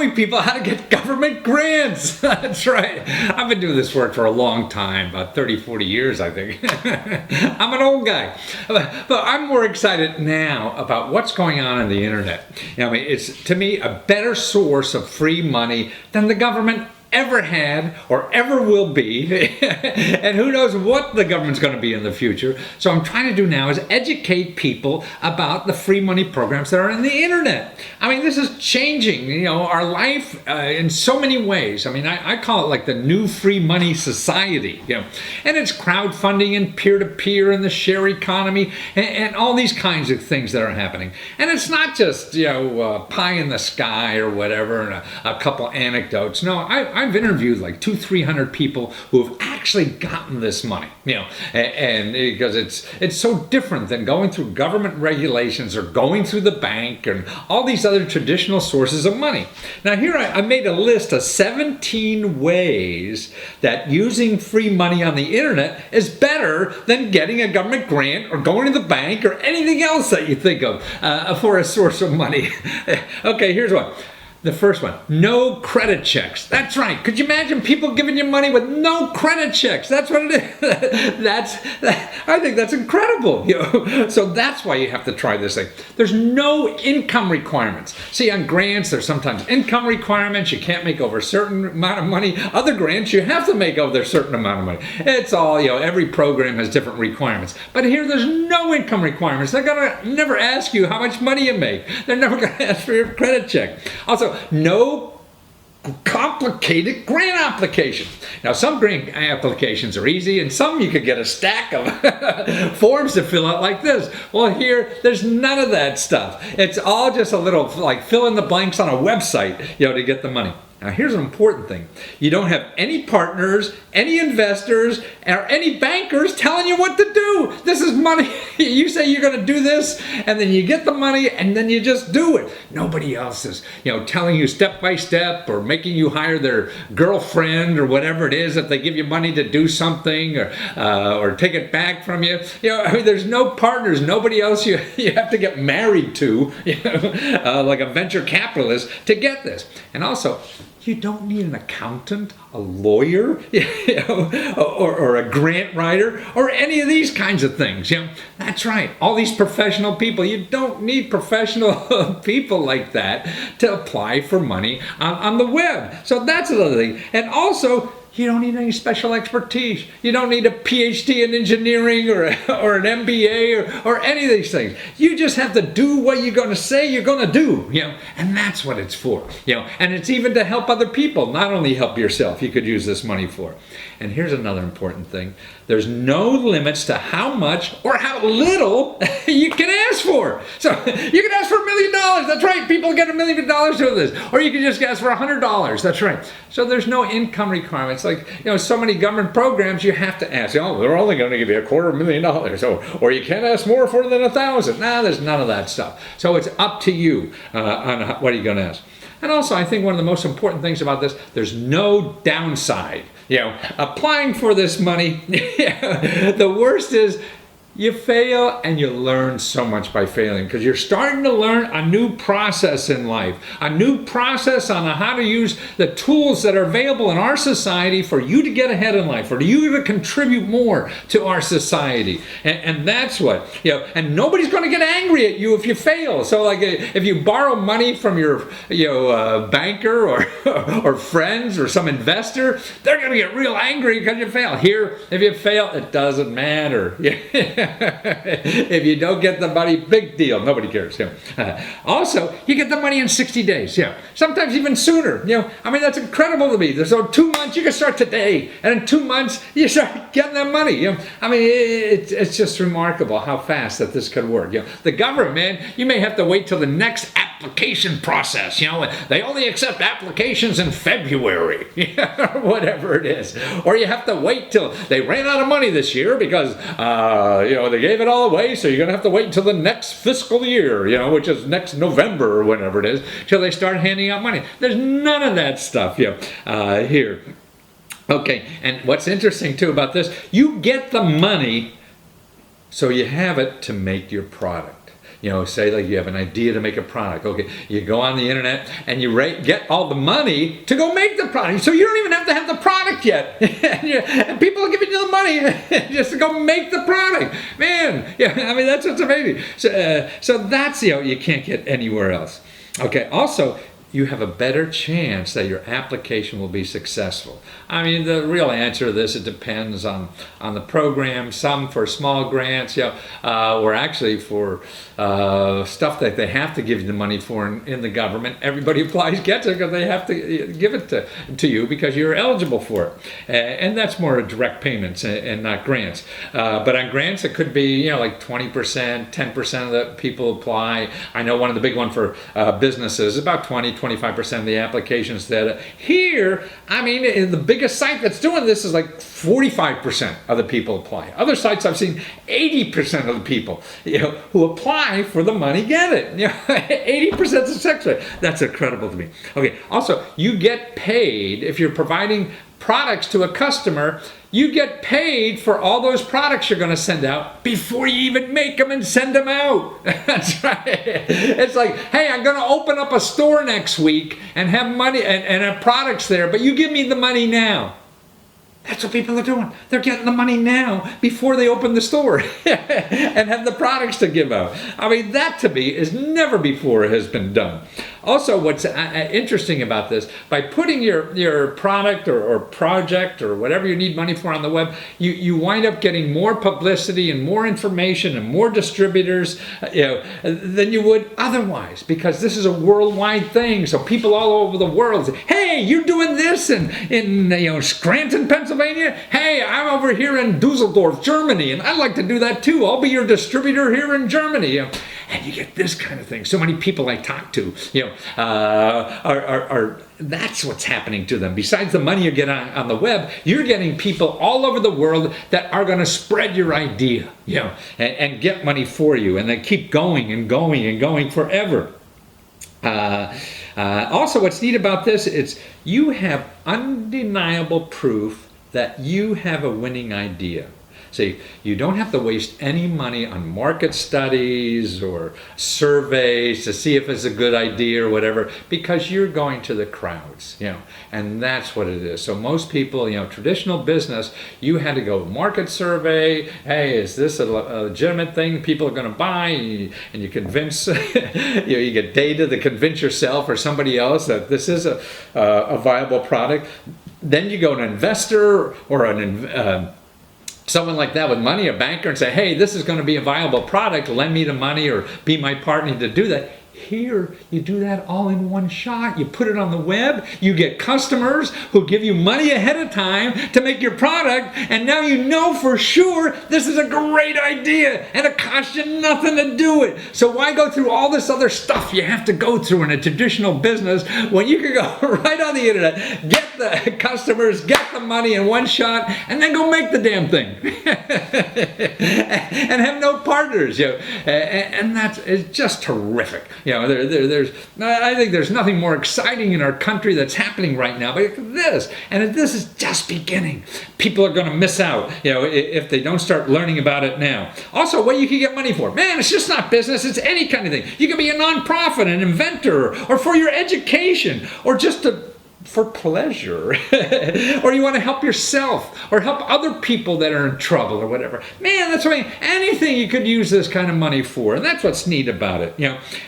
showing people how to get government grants. That's right. I've been doing this work for a long time, about 30, 40 years, I think. I'm an old guy. But I'm more excited now about what's going on in the internet. I mean, it's, to me, a better source of free money than the government ever had or ever will be. And who knows what the government's going to be in the future. So I'm trying to do now is educate people about the free money programs that are in the internet. I mean, this is changing, our life in so many ways. I mean, I call it like the new free money society, and it's crowdfunding and peer-to-peer and the share economy and all these kinds of things that are happening. And it's not just, pie in the sky or whatever and a couple anecdotes. No, I've interviewed like 200-300 people who have actually gotten this money, and because it's so different than going through government regulations or going through the bank and all these other traditional sources of money. Now here I made a list of 17 ways that using free money on the internet is better than getting a government grant or going to the bank or anything else that you think of for a source of money. Okay, here's one. The first one, no credit checks. That's right. Could you imagine people giving you money with no credit checks? That's what it is. I think that's incredible. So that's why you have to try this thing. There's no income requirements. See, on grants, there's sometimes income requirements. You can't make over a certain amount of money. Other grants, you have to make over a certain amount of money. It's all, every program has different requirements. But here, there's no income requirements. They're going to never ask you how much money you make. They're never going to ask for your credit check. Also, no complicated grant applications. Now, some grant applications are easy, and some you could get a stack of forms to fill out like this. Well, here, there's none of that stuff. It's all just a little, like, fill in the blanks on a website, to get the money. Now, here's an important thing. You don't have any partners, any investors, or any bankers telling you what to do. This is money. You say you're going to do this, and then you get the money, and then you just do it. Nobody else is, telling you step by step or making you hire their girlfriend or whatever it is if they give you money to do something or take it back from you. There's no partners, nobody else you have to get married to, like a venture capitalist to get this. And also, you don't need an accountant, a lawyer, or a grant writer, or any of these kinds of things. That's right. All these professional people. You don't need professional people like that to apply for money on the web. So that's another thing. And also, you don't need any special expertise. You don't need a PhD in engineering or an MBA or any of these things. You just have to do what you're going to say you're going to do, and that's what it's for, and it's even to help other people, not only help yourself. You could use this money for. And here's another important thing. There's no limits to how much or how little you can ask for. So you can ask for $1 million. That's right. People get $1 million doing this. Or you can just ask for $100. That's right. So there's no income requirements. Like, so many government programs you have to ask. They're only going to give you $250,000. Or you can't ask more for than $1,000. Nah, there's none of that stuff. So it's up to you on what are you going to ask. And also, I think one of the most important things about this, there's no downside. Applying for this money, the worst is you fail and you learn so much by failing because you're starting to learn a new process in life, a new process on how to use the tools that are available in our society for you to get ahead in life, for you to contribute more to our society. And that's what, and nobody's going to get angry at you if you fail. So like if you borrow money from your, banker or friends or some investor, they're going to get real angry because you fail. Here, if you fail, it doesn't matter. If you don't get the money, big deal. Nobody cares. Also, you get the money in 60 days. Sometimes even sooner. That's incredible to me. So 2 months, you can start today, and in 2 months, you start getting that money. It's just remarkable how fast that this could work. The government, man, you may have to wait till the next application process. They only accept applications in February, whatever it is. Or you have to wait till they ran out of money this year because, they gave it all away, so you're going to have to wait until the next fiscal year, which is next November or whenever it is, till they start handing out money. There's none of that stuff here. Okay, and what's interesting too about this, you get the money so you have it to make your product. say like you have an idea to make a product. Okay, you go on the internet and you get all the money to go make the product. So you don't even have to have the product yet. and people are giving you the money just to go make the product. Man, I mean, that's what's amazing. So that's, you can't get anywhere else. Okay, also, you have a better chance that your application will be successful. I mean, the real answer to this, it depends on the program. Some for small grants, or actually for stuff that they have to give you the money for in the government. Everybody who applies gets it because they have to give it to you because you're eligible for it. And that's more direct payments and not grants. But on grants, it could be, like 20%, 10% of the people apply. I know one of the big ones for businesses, about 25% of the applications that here, I mean, the biggest site that's doing this is like 45% of the people apply. Other sites I've seen 80% of the people who apply for the money get it. 80% success rate. That's incredible to me. Okay, also you get paid if you're providing products to a customer. You get paid for all those products you're going to send out before you even make them and send them out. That's right. It's like, hey, I'm going to open up a store next week and have money and have products there, but you give me the money now. That's what people are doing. They're getting the money now before they open the store and have the products to give out. I mean, that to me is never before has been done. Also, what's interesting about this, by putting your product or project or whatever you need money for on the web, you wind up getting more publicity and more information and more distributors than you would otherwise, because this is a worldwide thing. So people all over the world say, hey, you're doing this in Scranton, Pennsylvania. Hey, I'm over here in Dusseldorf, Germany, and I'd like to do that too. I'll be your distributor here in Germany. And you get this kind of thing. So many people I talk to, are that's what's happening to them. Besides the money you get on the web, you're getting people all over the world that are going to spread your idea, and get money for you, and then keep going and going and going forever. Also, what's neat about this is you have undeniable proof that you have a winning idea. So you don't have to waste any money on market studies or surveys to see if it's a good idea or whatever, because you're going to the crowds, and that's what it is. So most people, traditional business, you had to go market survey. Hey, is this a legitimate thing people are going to buy? And you convince, you get data to convince yourself or somebody else that this is a viable product. Then you go to an investor or someone like that with money, a banker, and say, hey, this is going to be a viable product, lend me the money or be my partner to do that. Here, you do that all in one shot. You put it on the web, you get customers who give you money ahead of time to make your product, and now you know for sure this is a great idea, and it costs you nothing to do it. So why go through all this other stuff you have to go through in a traditional business when you can go right on the internet, get the customers, get the money in one shot, and then go make the damn thing. And have no partners, and it's just terrific. I think there's nothing more exciting in our country that's happening right now. But this is just beginning. People are going to miss out, if they don't start learning about it now. Also, what you can get money for, man, it's just not business. It's any kind of thing. You can be a nonprofit, an inventor, or for your education, or just for pleasure, or you want to help yourself or help other people that are in trouble or whatever. Man, that's what I mean. Anything you could use this kind of money for, and that's what's neat about it.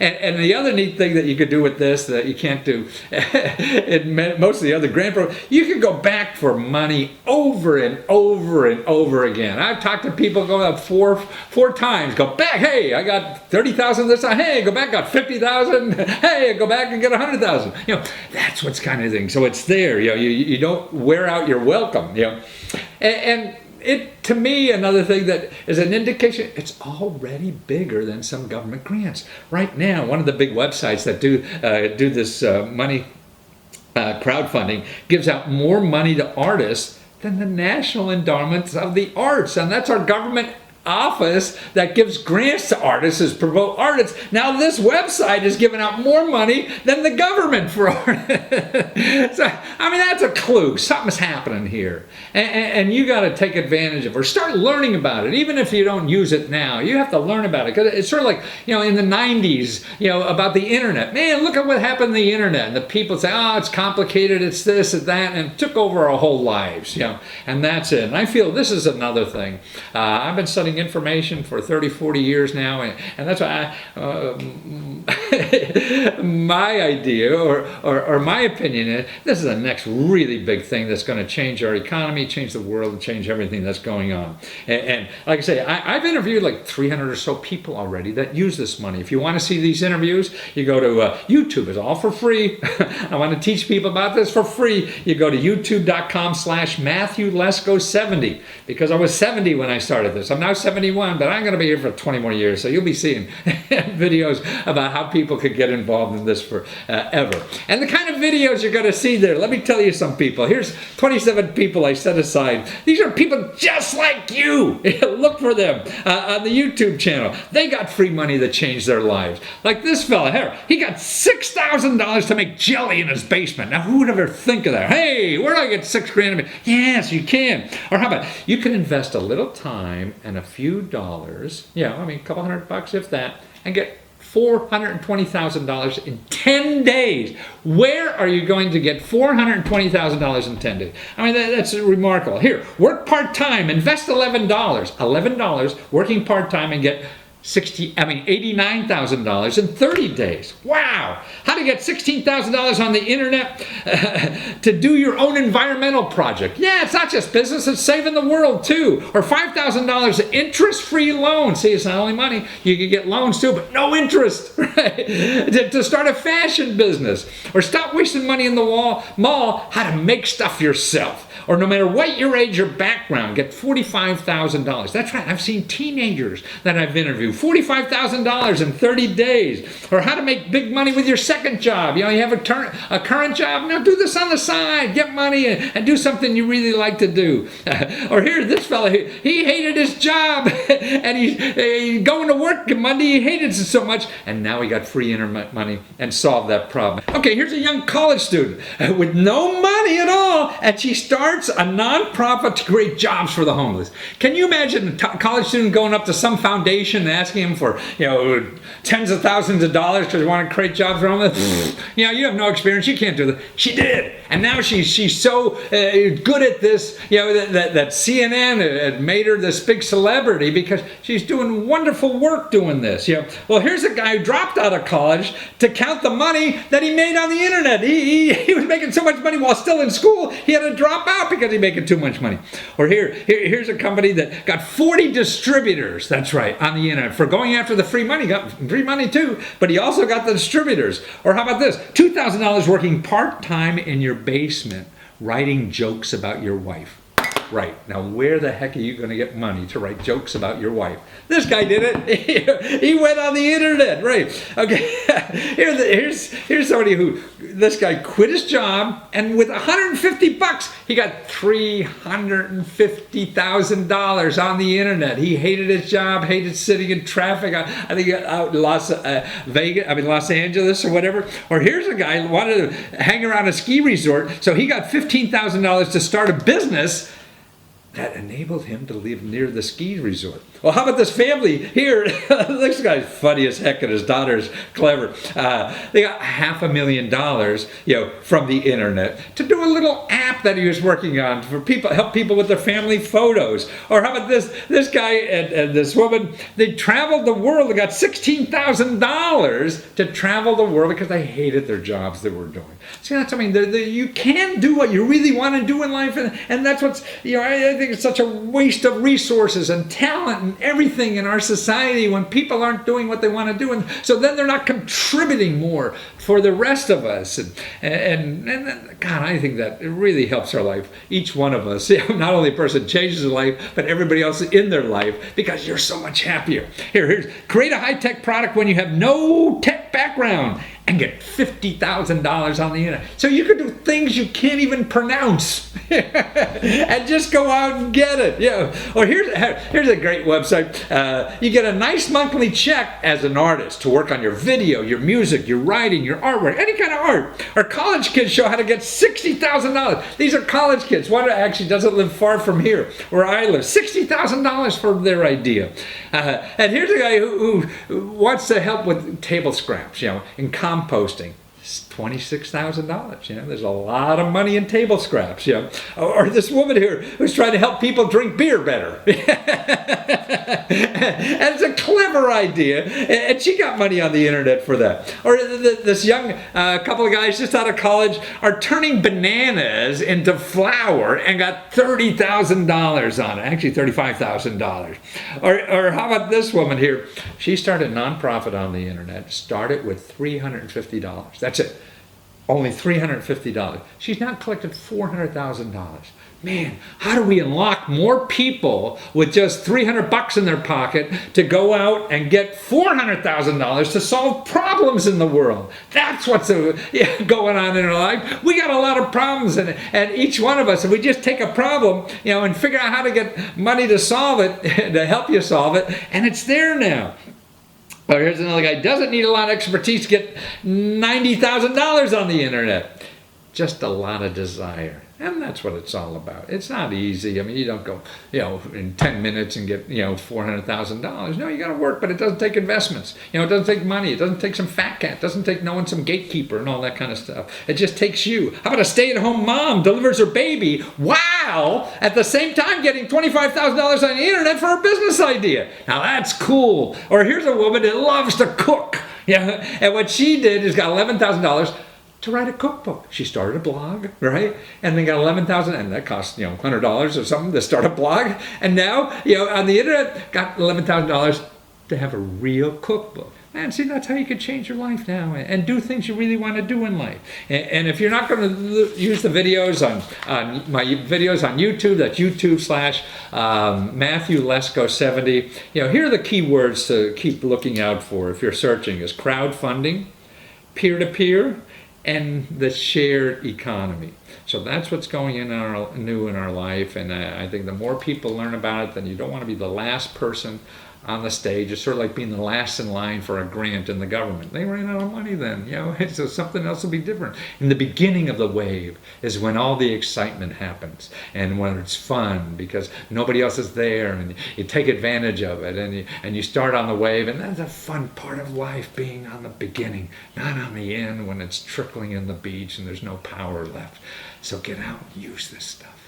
And the other neat thing that you could do with this that you can't do in most of the other grant programs, you can go back for money over and over and over again. I've talked to people go up four times, go back. Hey, I got 30,000 this time. Hey, go back, got 50,000. Hey, go back and get 100,000. That's what's kind of thing. So it's there. You don't wear out your welcome. And it, to me, another thing that is an indication, it's already bigger than some government grants. Right now, one of the big websites that do this money crowdfunding gives out more money to artists than the National Endowments of the Arts, and that's our government office that gives grants to artists, is promote artists. Now this website is giving out more money than the government for artists. So, I mean, that's a clue. Something's happening here. And you got to take advantage of it, or start learning about it. Even if you don't use it now, you have to learn about it. Because it's sort of like, in the 90s, about the internet. Man, look at what happened to the internet. And the people say, oh, it's complicated, it's this, it's that, and it took over our whole lives, and that's it. And I feel this is another thing. I've been studying information for 30, 40 years now, and that's why my idea or my opinion is this is the next really big thing that's going to change our economy, change the world, and change everything that's going on. And like I say, I've interviewed like 300 or so people already that use this money. If you want to see these interviews, you go to YouTube. It's all for free. I want to teach people about this for free. You go to youtube.com/MatthewLesko70, because I was 70 when I started this. I'm now 71, but I'm going to be here for 20 more years. So you'll be seeing videos about how people could get involved in this forever. And the kind of videos you're going to see there, let me tell you some people. Here's 27 people I set aside. These are people just like you. Look for them on the YouTube channel. They got free money that changed their lives. Like this fella here, he got $6,000 to make jelly in his basement. Now, who would ever think of that? Hey, where do I get $6 grand? Yes, you can. Or how about, you can invest a little time and a few dollars, a couple $100 if that, and get $420,000 in 10 days. Where are you going to get $420,000 in 10 days? I mean, that's remarkable. Here, work part-time, invest $11. $11 working part-time and get $89,000 in 30 days. Wow! How to get $16,000 on the internet to do your own environmental project. Yeah, it's not just business, it's saving the world too. Or $5,000 interest-free loan. See, it's not only money, you can get loans too, but no interest, right? To start a fashion business. Or stop wasting money in the mall, how to make stuff yourself. Or no matter what your age or background, get $45,000. That's right, I've seen teenagers that I've interviewed. $45,000 in 30 days. Or how to make big money with your second job. You have a current job. Now do this on the side. Get money and do something you really like to do. Or here's this fella. He hated his job. And he's going to work Monday. He hated it so much. And now he got free internet money and solved that problem. Okay, here's a young college student with no money at all. And she starts a nonprofit to create jobs for the homeless. Can you imagine a college student going up to some foundation and asking him for, tens of thousands of dollars because they want to create jobs for homeless? You have no experience. You can't do that. She did. And now she's so good at this, that CNN had made her this big celebrity because she's doing wonderful work doing this. Well, here's a guy who dropped out of college to count the money that he made on the internet. He was making so much money while still in school, he had to drop out because he's making too much money. Or here's a company that got 40 distributors, that's right, on the internet. For going after the free money, got free money too, but he also got the distributors. Or how about this? $2,000 working part-time in your basement, writing jokes about your wife. Right. Now, where the heck are you going to get money to write jokes about your wife? This guy did it. He went on the internet. Right. Okay. Here's somebody this guy quit his job, and with $150, he got $350,000 on the internet. He hated his job, hated sitting in traffic. I think out in Los Angeles or whatever. Or here's a guy who wanted to hang around a ski resort, so he got $15,000 to start a business that enabled him to live near the ski resort. Well, how about this family here? This guy's funny as heck and his daughter's clever. They got $500,000, from the internet to do a little app that he was working on for help people with their family photos. Or how about this guy and this woman? They traveled the world. They got $16,000 to travel the world because they hated their jobs they were doing. See, that's you can do what you really want to do in life, and that's what's I think it's such a waste of resources and talent and everything in our society when people aren't doing what they want to do, and so then they're not contributing more for the rest of us. And God, I think that it really helps our life. Each one of us, not only a person changes their life, but everybody else in their life, because you're so much happier. Here's create a high-tech product when you have no tech background and get $50,000 on the internet. So you could do things you can't even pronounce and just go out and get it. Yeah. Or here's a great website. You get a nice monthly check as an artist to work on your video, your music, your writing, your artwork, any kind of art. Or college kids show how to get $60,000. These are college kids. One actually doesn't live far from here, where I live. $60,000 for their idea. And here's a guy who wants to help with table scraps, in composting. $26,000. There's a lot of money in table scraps. Or this woman here who's trying to help people drink beer better. And it's a clever idea, and she got money on the internet for that. Or this young couple of guys just out of college are turning bananas into flour and got $30,000 on it. Actually, $35,000. Or how about this woman here? She started a nonprofit on the internet. Started with $350. That's it. Only $350. She's now collected $400,000. Man, how do we unlock more people with just $300 in their pocket to go out and get $400,000 to solve problems in the world? That's what's going on in our life. We got a lot of problems, and each one of us, if we just take a problem, and figure out how to get money to solve it, to help you solve it, and it's there now. Or here's another guy, doesn't need a lot of expertise to get $90,000 on the internet. Just a lot of desire. And that's what it's all about. It's not easy. I mean, you don't go, in 10 minutes and get, $400,000. No, you got to work, but it doesn't take investments. It doesn't take money. It doesn't take some fat cat. It doesn't take knowing some gatekeeper and all that kind of stuff. It just takes you. How about a stay-at-home mom delivers her baby while at the same time getting $25,000 on the internet for her business idea? Now that's cool. Or here's a woman that loves to cook. And what she did is got $11,000 to write a cookbook. She started a blog, right? And then got $11,000, and that cost, $100 or something to start a blog. And now, on the internet, got $11,000 to have a real cookbook. Man, see, that's how you can change your life now and do things you really want to do in life. And if you're not going to use the videos on my videos on YouTube, that's YouTube/Matthew Lesko 70. Here are the key words to keep looking out for if you're searching: is crowdfunding, peer-to-peer, and the shared economy. So that's what's going new in our life, and I think the more people learn about it, then you don't want to be the last person on the stage. It's sort of like being the last in line for a grant in the government. They ran out of money then, so something else will be different. In the beginning of the wave is when all the excitement happens, and when it's fun because nobody else is there, and you take advantage of it, and you start on the wave, and that's a fun part of life, being on the beginning, not on the end when it's trickling in the beach and there's no power left. So get out and use this stuff.